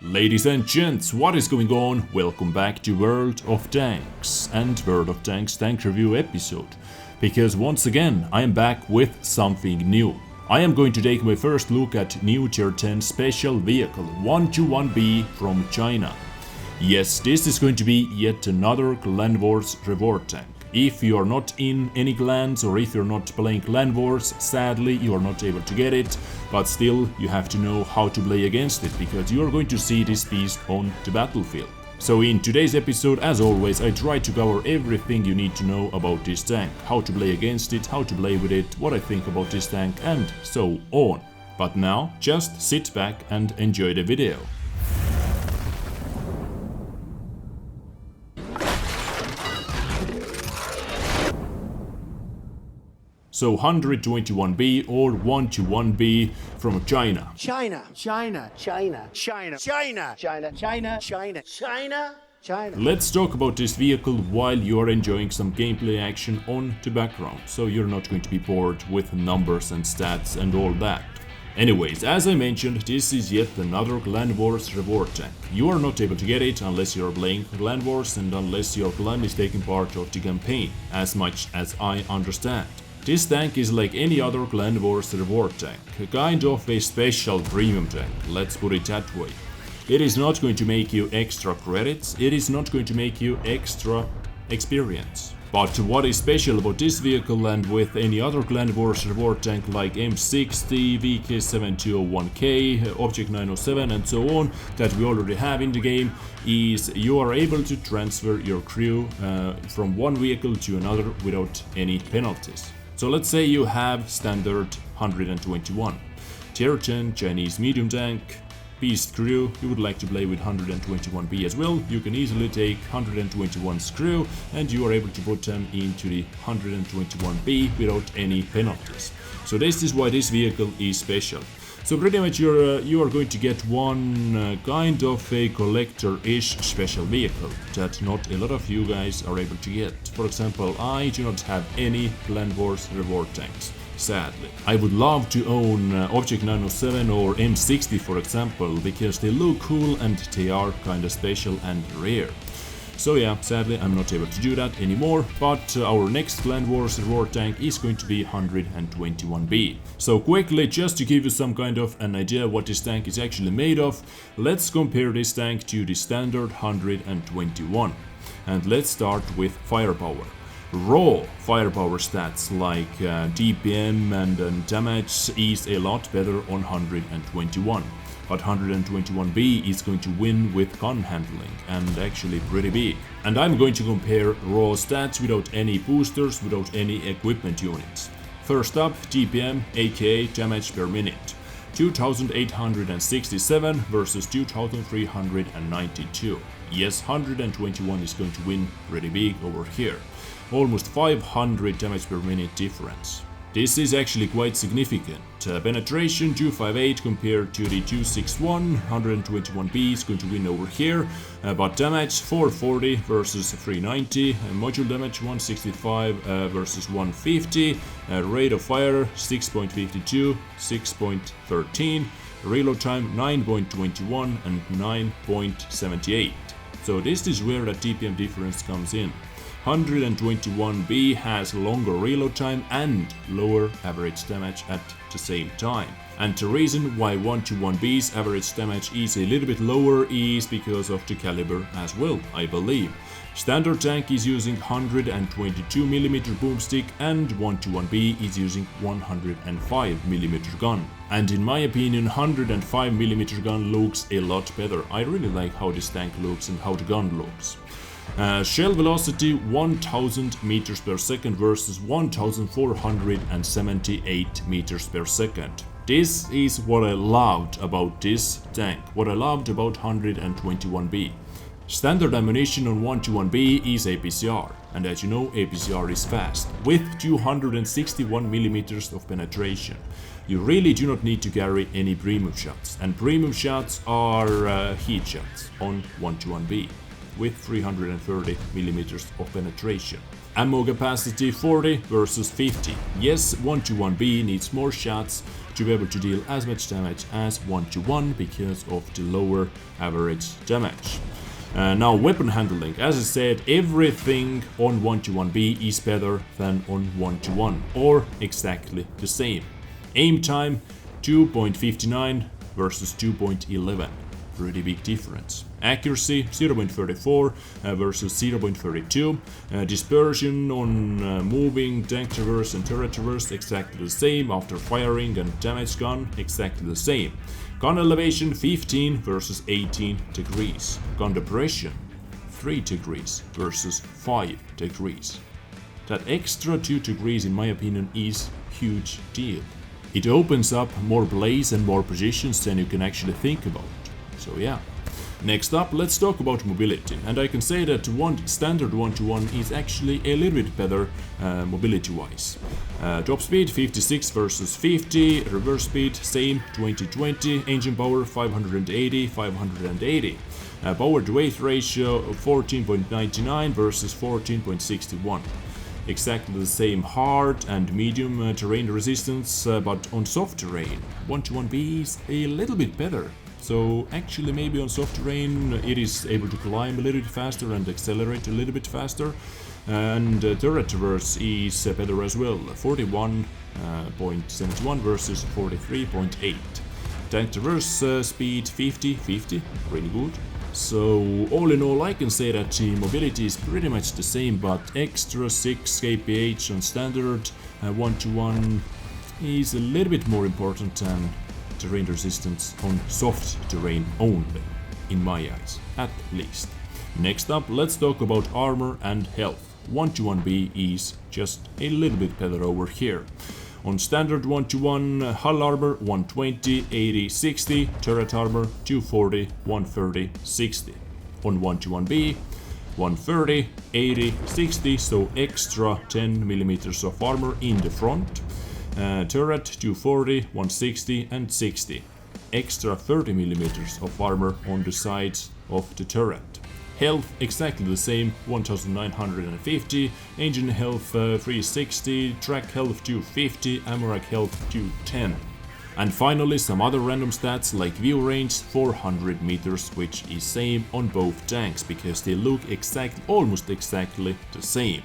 Ladies and gents, what is going on? Welcome back to World of Tanks and World of Tanks tank review episode. Because once again, I am back with something new. I am going to take my first look at new tier 10 special vehicle 121B from China. Yes, this is going to be yet another Clan Wars reward tank. If you are not in any clans or if you're not playing Clan Wars, sadly you are not able to get it, but still you have to know how to play against it because you are going to see this beast on the battlefield. So in today's episode, as always, I try to cover everything you need to know about this tank, how to play against it, how to play with it, what I think about this tank and so on. But now, just sit back and enjoy the video. So 121B or 121B from China. China. Let's talk about this vehicle while you are enjoying some gameplay action on the background, so you're not going to be bored with numbers and stats and all that. Anyways, as I mentioned, this is yet another Clan Wars reward tank. You are not able to get it unless you are playing Clan Wars and unless your clan is taking part of the campaign, as much as I understand. This tank is like any other Clan Wars reward tank, kind of a special premium tank, let's put it that way. It is not going to make you extra credits, it is not going to make you extra experience. But what is special about this vehicle and with any other Clan Wars reward tank like M60, VK7201K, Object 907 and so on that we already have in the game is you are able to transfer your crew from one vehicle to another without any penalties. So let's say you have standard 121, tier 10 Chinese medium tank, beast crew, you would like to play with 121B as well, you can easily take 121's crew and you are able to put them into the 121B without any penalties. So this is why this vehicle is special. So pretty much you are going to get one kind of a collector-ish special vehicle that not a lot of you guys are able to get. For example, I do not have any Clan Wars reward tanks, sadly. I would love to own Object 907 or M60 for example, because they look cool and they are kinda special and rare. So yeah, sadly I'm not able to do that anymore, but our next Clan Wars reward tank is going to be 121B. So quickly, just to give you some kind of an idea what this tank is actually made of, let's compare this tank to the standard 121. And let's start with firepower. Raw firepower stats like DPM and damage is a lot better on 121. But 121B is going to win with gun handling and actually pretty big. And I'm going to compare raw stats without any boosters, without any equipment units. First up, DPM aka damage per minute. 2867 versus 2392. Yes, 121 is going to win pretty big over here. Almost 500 damage per minute difference. This is actually quite significant. Penetration 258 compared to the 261, 121B is going to win over here, but damage 440 versus 390, module damage 165 versus 150, rate of fire 6.52, 6.13, reload time 9.21 and 9.78. So this is where the TPM difference comes in. 121B has longer reload time and lower average damage at the same time. And the reason why 121B's average damage is a little bit lower is because of the caliber as well, I believe. Standard tank is using 122mm boomstick and 121B is using 105mm gun. And in my opinion, 105mm gun looks a lot better. I really like how this tank looks and how the gun looks. Shell velocity 1000 meters per second versus 1478 meters per second. This is what I loved about this tank, what I loved about 121B. Standard ammunition on 121B is APCR, and as you know, APCR is fast, with 261mm of penetration. You really do not need to carry any premium shots, and premium shots are heat shots on 121B. With 330mm of penetration. Ammo capacity 40 versus 50. Yes, 121B needs more shots to be able to deal as much damage as 1-1 because of the lower average damage. Now weapon handling, as I said, everything on 1-1B is better than on 1-1 or exactly the same. Aim time 2.59 versus 2.11. Pretty big difference. Accuracy 0.34 versus 0.32. Dispersion on moving, tank traverse and turret traverse exactly the same. After firing and damage gun exactly the same. Gun elevation 15 versus 18 degrees. Gun depression 3 degrees versus 5 degrees. That extra 2 degrees in my opinion is huge deal. It opens up more blaze and more positions than you can actually think about. So yeah. Next up, let's talk about mobility, and I can say that standard 1-1 is actually a little bit better mobility wise. Top speed 56 versus 50, reverse speed same 20-20, engine power 580, 580. Power to weight ratio 14.99 versus 14.61. Exactly the same hard and medium terrain resistance, but on soft terrain 1-1B is a little bit better. So actually maybe on soft terrain it is able to climb a little bit faster and accelerate a little bit faster. And turret traverse is better as well, 41.71 versus 43.8. Tank traverse speed 50-50, really good. So all in all I can say that the mobility is pretty much the same, but extra 6 kph on standard 1-1 is a little bit more important than terrain resistance on soft terrain only, in my eyes, at least. Next up, let's talk about armor and health. 1-1B is just a little bit better over here. On standard 1-1, hull armor 120, 80, 60, turret armor 240, 130, 60. On 1-1B, 130, 80, 60, so extra 10 millimeters of armor in the front. Turret 240, 160 and 60. Extra 30 millimeters of armor on the sides of the turret. Health exactly the same, 1950. Engine health 360. Track health 250. Ammo-rack health 210. And finally some other random stats like view range 400 meters, which is same on both tanks because they look almost exactly the same.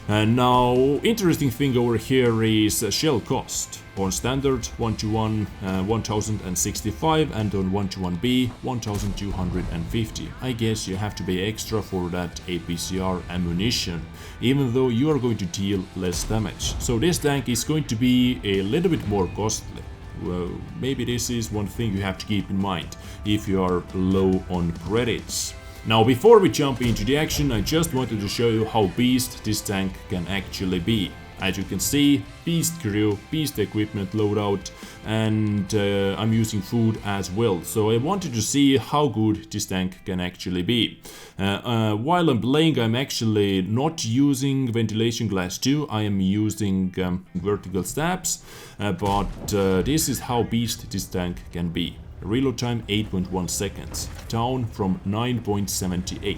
And now, interesting thing over here is shell cost. On standard 1-1 1065 and on 1-1B 1250. I guess you have to pay extra for that APCR ammunition, even though you are going to deal less damage. So this tank is going to be a little bit more costly. Well, maybe this is one thing you have to keep in mind if you are low on credits. Now before we jump into the action, I just wanted to show you how beast this tank can actually be. As you can see, beast crew, beast equipment loadout, and I'm using food as well. So I wanted to see how good this tank can actually be. While I'm playing, I'm actually not using ventilation glass 2, I am using vertical stabs, but this is how beast this tank can be. Reload time 8.1 seconds, down from 9.78.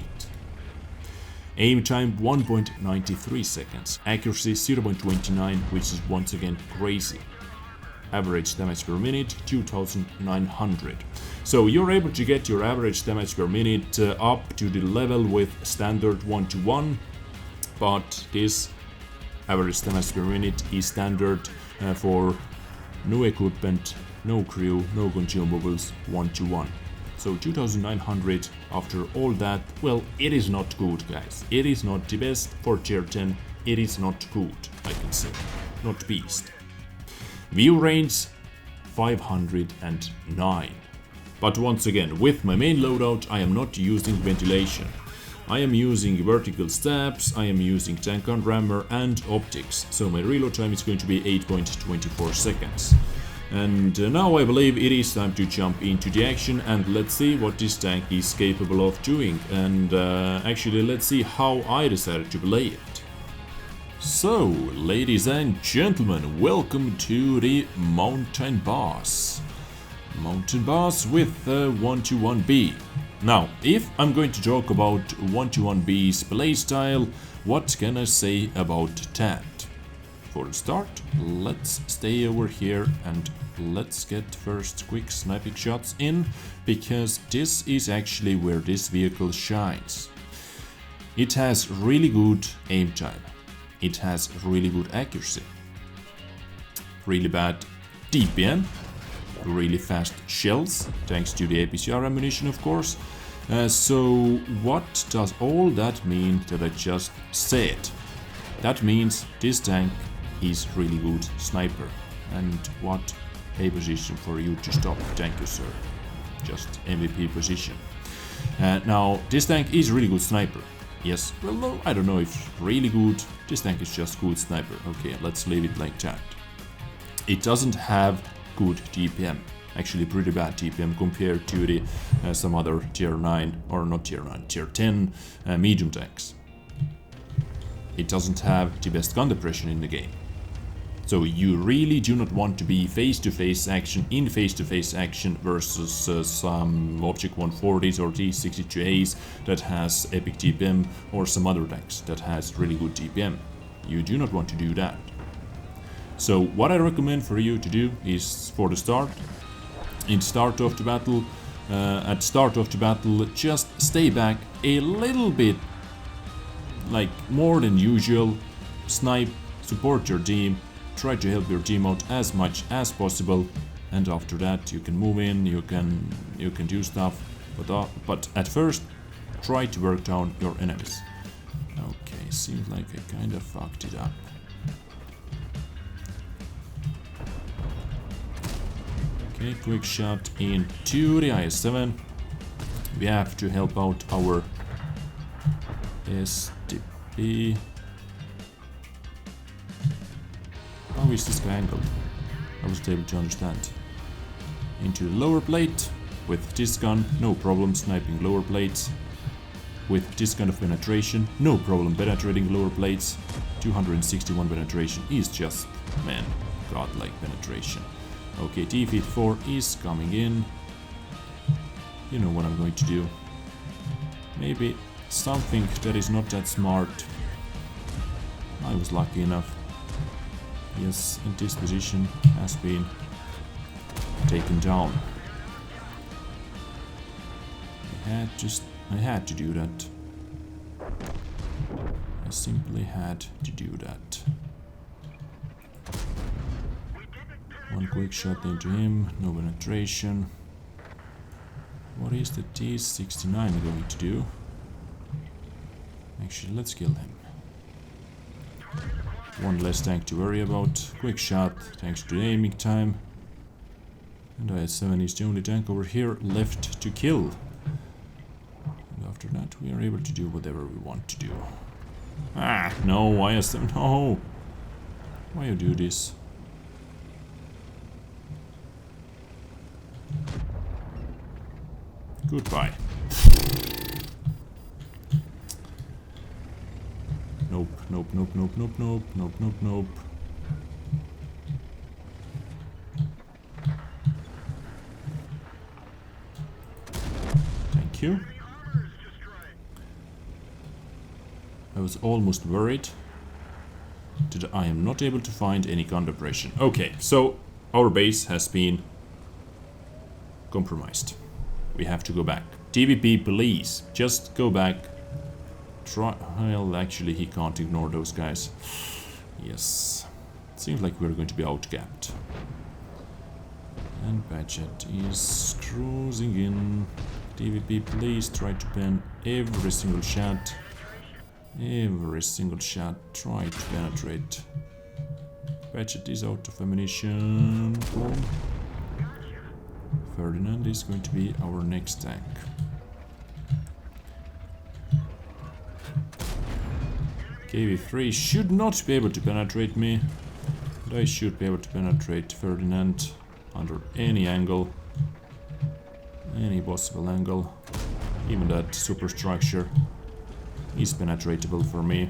Aim time 1.93 seconds, accuracy 0.29, which is once again crazy. Average damage per minute 2900. So you're able to get your average damage per minute up to the level with standard 1-1, but this average damage per minute is standard for no equipment, no crew, no consumables, 1-1. So 2900 after all that, well, it is not good, guys. It is not the best for tier 10. It is not good, I can say. Not beast. View range 509. But once again, with my main loadout, I am not using ventilation. I am using vertical stabs, I am using tank gun rammer and optics. So my reload time is going to be 8.24 seconds. And now I believe it is time to jump into the action and let's see what this tank is capable of doing. And actually let's see how I decided to play it. So, ladies and gentlemen, welcome to the Mountain Boss. Mountain Boss with 1-1B. Now, if I'm going to talk about 1-1B's playstyle, what can I say about that? for the start, let's stay over here and let's get first quick sniping shots in, because this is actually where this vehicle shines. It has really good aim time, it has really good accuracy, really bad DPM, really fast shells, thanks to the APCR ammunition of course. So what does all that mean that I just said? That means this tank is really good sniper. And what a position for you to stop. Thank you, sir. Just MVP position. Now, this tank is really good sniper. Yes, well, no, I don't know if really good. This tank is just good sniper. Okay, let's leave it like that. It doesn't have good DPM. Actually pretty bad DPM compared to the some other tier 9, or not tier 9, tier 10 medium tanks. It doesn't have the best gun depression in the game. So you really do not want to be face-to-face action in face-to-face action versus some Object 140s or T62As that has epic DPM, or some other tanks that has really good DPM. You do not want to do that. So what I recommend for you to do is, for the start, at start of the battle, just stay back a little bit, like more than usual, snipe, support your team, try to help your team out as much as possible, and after that you can move in, you can do stuff, but at first try to work down your enemies. Okay, seems like I kind of fucked it up. Okay, quick shot into the IS-7. We have to help out our SDP. How is this guy angled? I wasn't able to understand. Into the lower plate. With this gun, no problem sniping lower plates. With this kind of penetration, no problem penetrating lower plates. 261 penetration is just, man, godlike penetration. Okay, defeat 4 is coming in. You know what I'm going to do. Maybe something that is not that smart. I was lucky enough. Yes, and this position has been taken down. I had to do that. I simply had to do that. One quick shot into him, no penetration. What is the T69 going to do? Actually, let's kill him. One less tank to worry about. Quick shot, thanks to the aiming time. And IS-7 is the only tank over here left to kill. And after that, we are able to do whatever we want to do. Ah, no, IS-7, no! Why you do this? Goodbye. Nope, nope, nope, nope, nope, nope, nope, nope, nope. Thank you. I was almost worried that I am not able to find any gun depression. Okay, so our base has been compromised. We have to go back. TVP, please, just go back. Try. Well, actually, he can't ignore those guys. Yes. Seems like we're going to be outgapped. And Badget is cruising in. TVP, please try to pen every single shot. Every single shot. Try to penetrate. Badget is out of ammunition. Boom. Ferdinand is going to be our next tank. KV-3 should not be able to penetrate me, but I should be able to penetrate Ferdinand under any angle, any possible angle. Even that superstructure is penetratable for me.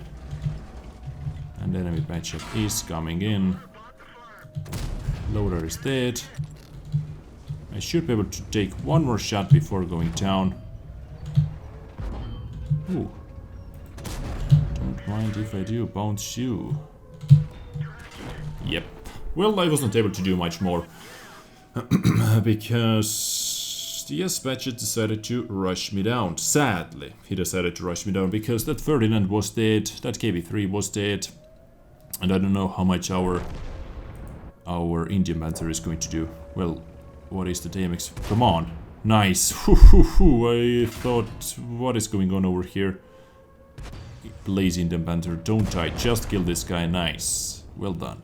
And enemy patch-up is coming in. Loader is dead. I should be able to take one more shot before going down. Ooh. Don't mind if I do. Bounce you. Yep. Well, I wasn't able to do much more because yes, Badget decided to rush me down. Sadly, he decided to rush me down because that Ferdinand was dead, that KB3 was dead, and I don't know how much our Indian Panther is going to do. Well, what is the DMX? Come on. Nice. I thought, what is going on over here? Please, Indian Panther, don't die. Just kill this guy. Nice. Well done.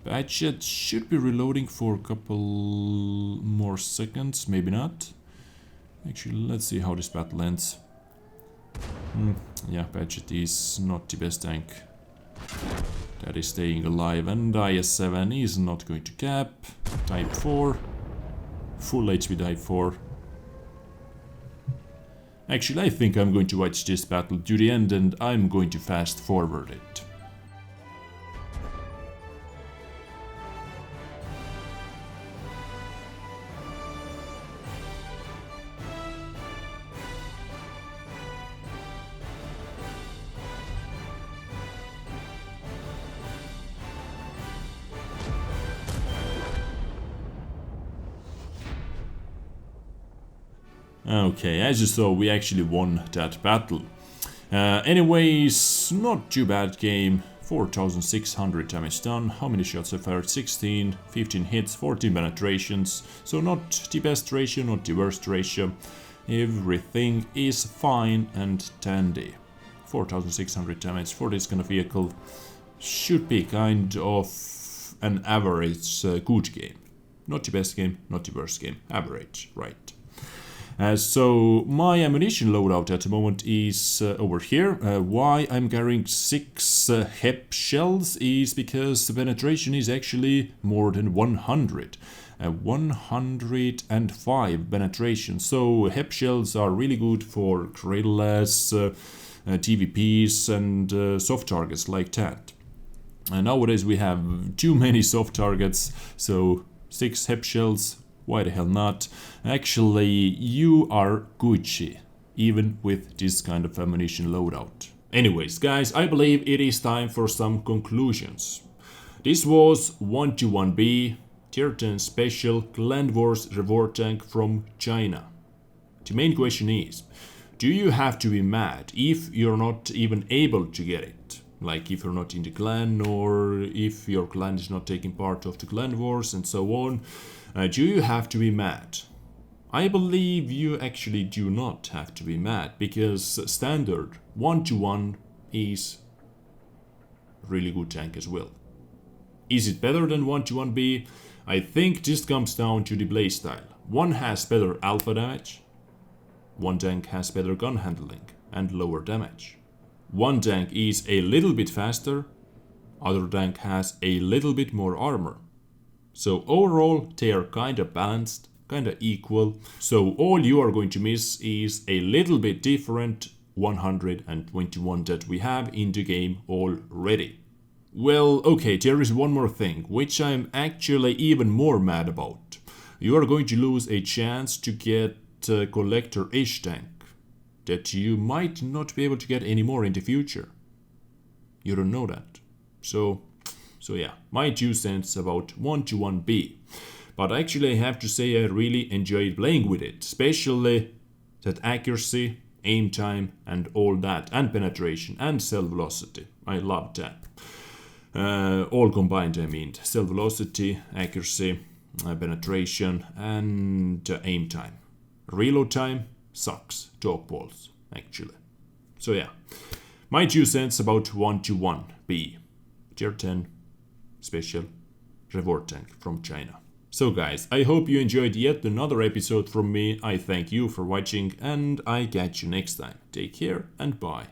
Badget should be reloading for a couple more seconds. Maybe not. Actually, let's see how this battle ends. Yeah, Badget is not the best tank. That is staying alive, and IS-7 is not going to cap. Type 4. Full HP Type 4. Actually, I think I'm going to watch this battle to the end and I'm going to fast forward it. Okay, as you saw, we actually won that battle. Anyways, not too bad game. 4,600 damage done. How many shots I fired? 16, 15 hits, 14 penetrations. So not the best ratio, not the worst ratio. Everything is fine and dandy. 4,600 damage for this kind of vehicle should be kind of an average good game. Not the best game, not the worst game. Average, right. So my ammunition loadout at the moment is over here. Why I'm carrying 6 HEP shells is because the penetration is actually more than 100. 105 penetration. So HEP shells are really good for guerrillas, TVPs and soft targets like that. Nowadays we have too many soft targets, so 6 HEP shells. Why the hell not? Actually, you are Gucci, even with this kind of ammunition loadout. Anyways, guys, I believe it is time for some conclusions. This was 121B, Tier 10 Special Clan Wars Reward Tank from China. The main question is, do you have to be mad if you're not even able to get it? Like if you're not in the clan or if your clan is not taking part of the clan wars and so on. Do you have to be mad? I believe you actually do not have to be mad because standard 1-1 is really good tank as well. Is it better than 1-1B? I think this comes down to the playstyle. One has better alpha damage, one tank has better gun handling and lower damage. One tank is a little bit faster, other tank has a little bit more armor. So overall they are kinda balanced, kinda equal. So all you are going to miss is a little bit different 121 that we have in the game already. Well, okay, there is one more thing, which I'm actually even more mad about. You are going to lose a chance to get a collector-ish tank that you might not be able to get anymore in the future. You don't know that. So yeah, my 2 cents about 1-1B. But actually I have to say I really enjoyed playing with it, especially that accuracy, aim time and all that, and penetration and cell velocity. I love that. All combined, I mean, cell velocity, accuracy, penetration and aim time. Reload time sucks, dog balls, actually. So yeah, my 2 cents about 1-1B. Tier 10 Special Reward Tank from China. So guys, I hope you enjoyed yet another episode from me. I thank you for watching and I catch you next time. Take care and bye.